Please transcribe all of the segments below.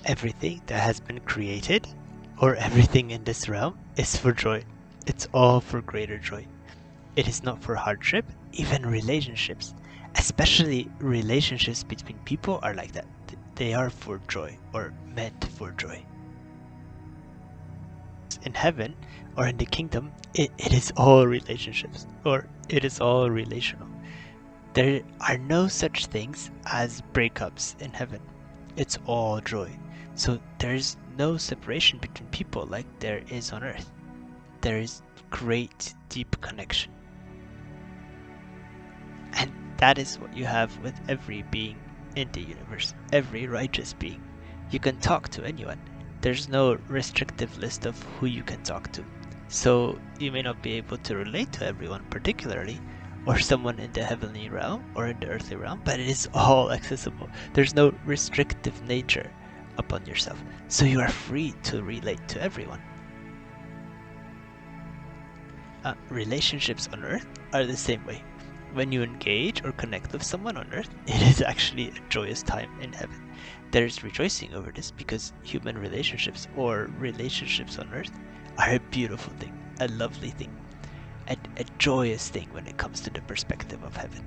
Everything that has been created, or everything in this realm, is for joy. It's all for greater joy. It is not for hardship. Even relationships, especially relationships between people, are like that. They are for joy, or meant for joy. In heaven, or in the kingdom, it is all relationships, or it is all relational. There are no such things as breakups in heaven. It's all joy. So there's no separation between people like there is on earth. There is great, deep connection. And that is what you have with every being in the universe, every righteous being. You can talk to anyone. There's no restrictive list of who you can talk to. So you may not be able to relate to everyone particularly, or someone in the heavenly realm or in the earthly realm, but it is all accessible. There's no restrictive nature upon yourself. So you are free to relate to everyone. Relationships on earth are the same way. When you engage or connect with someone on earth, it is actually a joyous time in heaven. There is rejoicing over this because human relationships or relationships on earth are a beautiful thing, a lovely thing, a joyous thing when it comes to the perspective of heaven.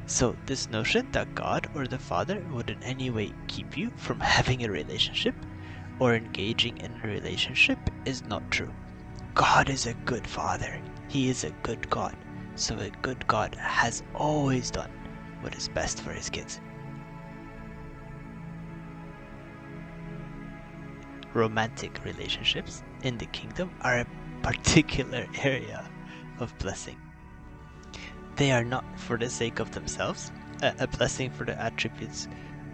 So this notion that God or the Father would in any way keep you from having a relationship or engaging in a relationship is not true. God is a good Father. He is a good God. So a good God has always done what is best for his kids. Romantic relationships in the kingdom are a particular area of blessing. They are not for the sake of themselves, a blessing for the attributes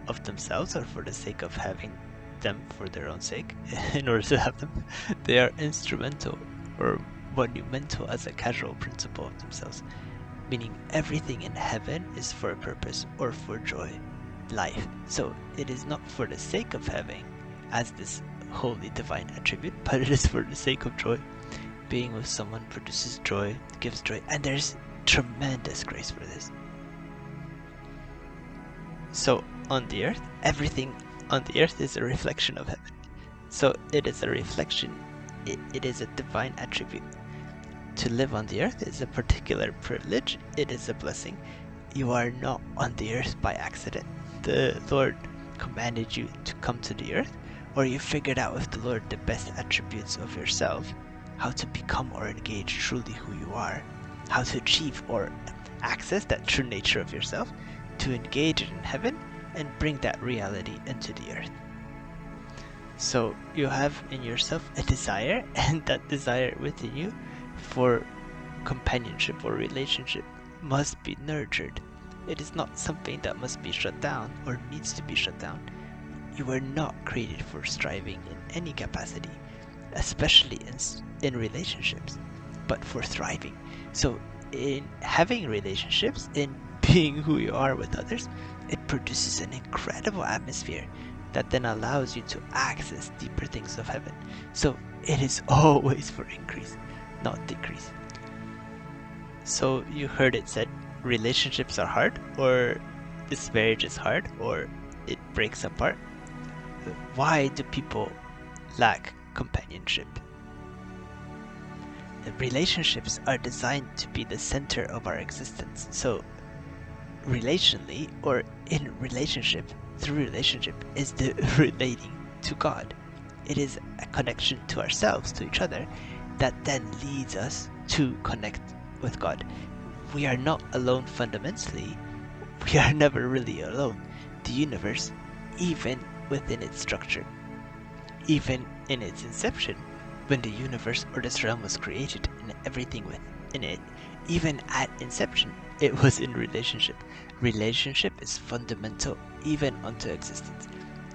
of themselves or for the sake of having them for their own sake in order to have them. They are instrumental or monumental as a casual principle of themselves, meaning everything in heaven is for a purpose or for joy, life. So it is not for the sake of having as this holy divine attribute, but it is for the sake of joy. Being with someone produces joy, gives joy, and there's tremendous grace for this. So on the earth, everything on the earth is a reflection of heaven. So it is a reflection, it is a divine attribute. To live on the earth is a particular privilege, it is a blessing. You are not on the earth by accident. The Lord commanded you to come to the earth, or you figured out with the Lord the best attributes of yourself, how to become or engage truly who you are, how to achieve or access that true nature of yourself, to engage it in heaven and bring that reality into the earth. So you have in yourself a desire, and that desire within you for companionship or relationship must be nurtured. It is not something that must be shut down or needs to be shut down. You were not created for striving in any capacity, especially in relationships, but for thriving. So in having relationships, in being who you are with others, it produces an incredible atmosphere that then allows you to access deeper things of heaven. So it is always for increase, not decrease. So you heard it said relationships are hard, or this marriage is hard, or it breaks apart. Why do people lack companionship? The relationships are designed to be the center of our existence. So relationally or in relationship, through relationship is the relating to God. It is a connection to ourselves, to each other, that then leads us to connect with God. We are not alone fundamentally. We are never really alone. The universe, even within its structure, even in its inception, when the universe or this realm was created and everything within it, even at inception, it was in relationship. Relationship is fundamental even unto existence.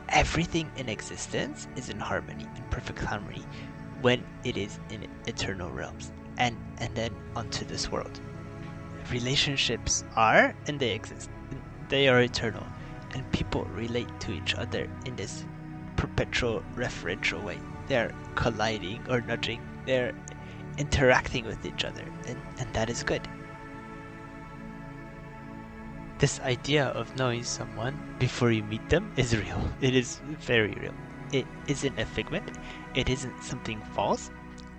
Everything in existence is in harmony, in perfect harmony, when it is in eternal realms, and then onto this world. Relationships are, and they exist. They are eternal, and people relate to each other in this perpetual referential way. They're colliding or nudging, they're interacting with each other, and that is good. This idea of knowing someone before you meet them is real. It is very real. It isn't a figment. It isn't something false.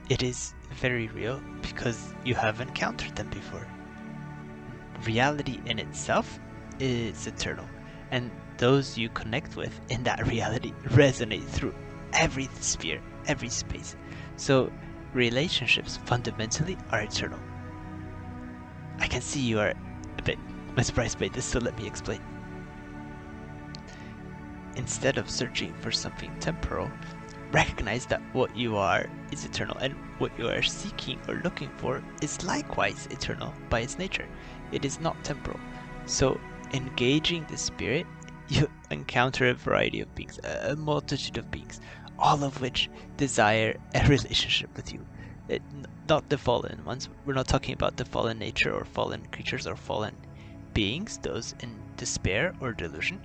It is very real because you have encountered them before. Reality in itself is eternal, and those you connect with in that reality resonate through every sphere, every space. So relationships fundamentally are eternal. I can see you are a bit mesmerized by this, so let me explain. Instead of searching for something temporal, recognize that what you are is eternal, and what you are seeking or looking for is likewise eternal by its nature. It is not temporal. So, engaging the spirit, you encounter a variety of beings, a multitude of beings, all of which desire a relationship with you. Not the fallen ones. We're not talking about the fallen nature or fallen creatures or fallen beings, those in despair or delusion.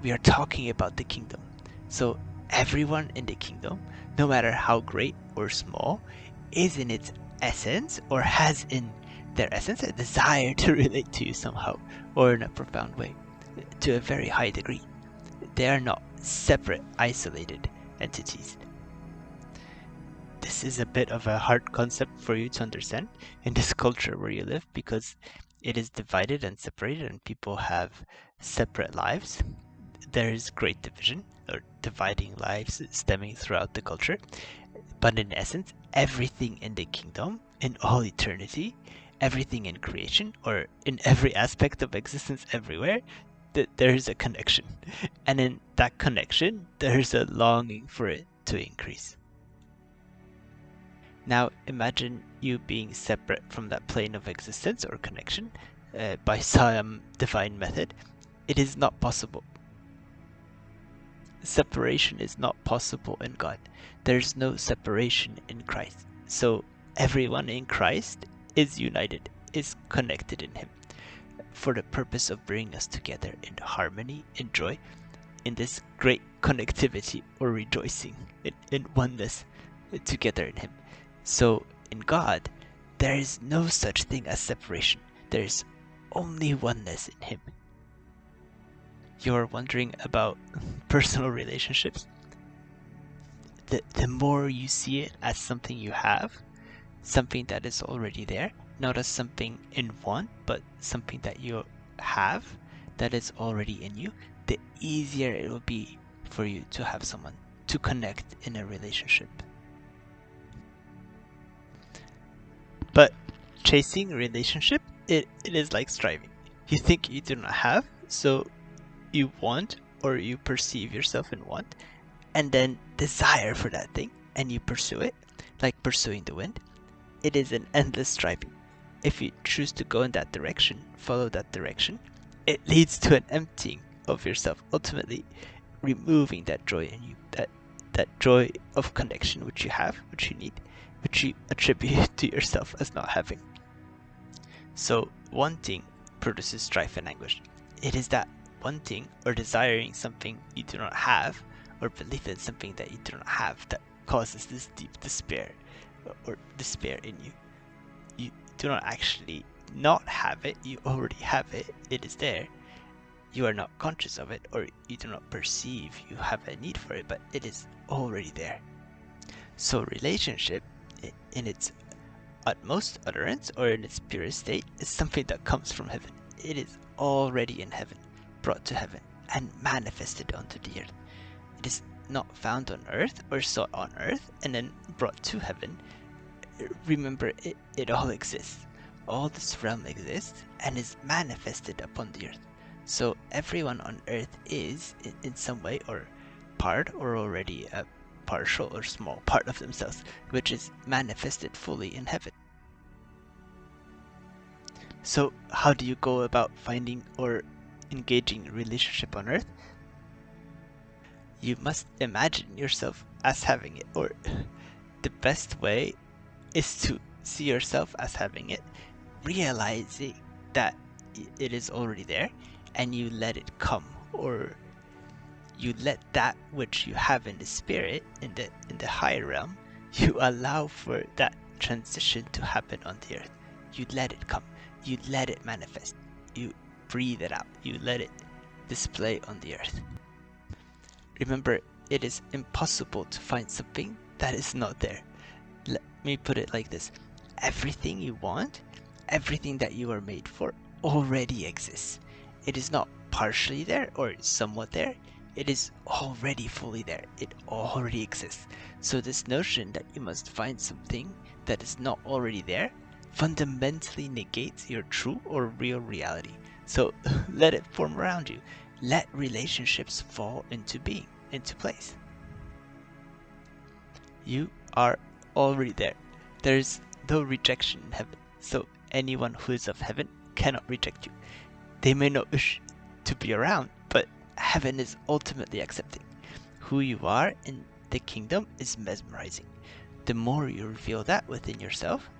We are talking about the kingdom. So everyone in the kingdom, no matter how great or small, is in its essence or has in their essence a desire to relate to you somehow or in a profound way, to a very high degree. They are not separate, isolated entities. This is a bit of a hard concept for you to understand in this culture where you live, because it is divided and separated and people have separate lives. There is great division or dividing lives stemming throughout the culture. But in essence, everything in the kingdom, in all eternity, everything in creation, or in every aspect of existence everywhere, there is a connection. And in that connection, there is a longing for it to increase. Now imagine you being separate from that plane of existence or connection by some divine method. It is not possible. Separation is not possible in God. There's no separation in Christ. So everyone in Christ is united, is connected in Him, for the purpose of bringing us together in harmony, in joy, in this great connectivity or rejoicing, in oneness together in Him. So in God, there is no such thing as separation. There is only oneness in Him. You're wondering about personal relationships? The more you see it as something you have, something that is already there, not as something in want, but something that you have that is already in you, the easier it will be for you to have someone to connect in a relationship. But chasing a relationship, it is like striving. You think you do not have, so you want or you perceive yourself in want, and then desire for that thing, and you pursue it, like pursuing the wind. It is an endless striving. If you choose to go in that direction, follow that direction, it leads to an emptying of yourself, ultimately removing that joy in you, that joy of connection which you have, which you need, which you attribute to yourself as not having. So wanting produces strife and anguish. It is that wanting or desiring something you do not have, or belief in something that you do not have, that causes this deep despair or despair in you. You do not actually not have it, you already have it, it is there. You are not conscious of it, or you do not perceive you have a need for it, but it is already there. So relationship, in its utmost utterance or in its purest state, is something that comes from heaven. It is already in heaven, brought to heaven, and manifested onto the earth. It is not found on earth or sought on earth and then brought to heaven. Remember, it all exists. All this realm exists and is manifested upon the earth. So everyone on earth is, in some way or part, or already a partial or small part of themselves, which is manifested fully in heaven. So how do you go about finding or engaging a relationship on earth? You must imagine yourself as having it, or the best way is to see yourself as having it, realizing that it is already there, and you let it come, or you let that which you have in the spirit, in the higher realm, you allow for that transition to happen on the earth. You let it come, you let it manifest, you breathe it out. You let it display on the earth. Remember, it is impossible to find something that is not there. Let me put it like this. Everything you want, everything that you are made for, already exists. It is not partially there or somewhat there. It is already fully there. It already exists. So this notion that you must find something that is not already there fundamentally negates your true or real reality. So let it form around you. Let relationships fall into being, into place. You are already there. There is no rejection in heaven. So anyone who is of heaven cannot reject you. They may not wish to be around, but heaven is ultimately accepting. Who you are in the kingdom is mesmerizing. The more you reveal that within yourself,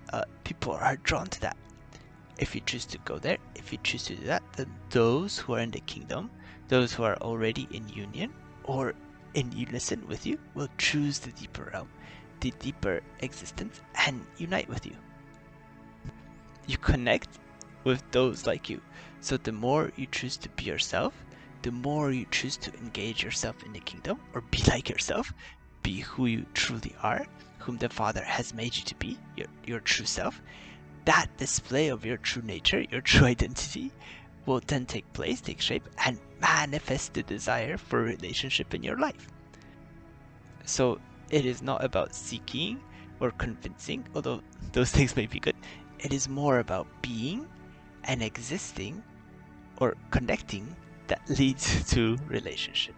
people are drawn to that. If you choose to go there, if you choose to do that, then those who are in the kingdom, those who are already in union or in unison with you, will choose the deeper realm, the deeper existence, and unite with you. You connect with those like you. So the more you choose to be yourself, the more you choose to engage yourself in the kingdom, or be like yourself, be who you truly are, whom the Father has made you to be, your true self. That display of your true nature, your true identity, will then take place, take shape, and manifest the desire for a relationship in your life. So it is not about seeking or convincing, although those things may be good. It is more about being and existing or connecting that leads to relationship.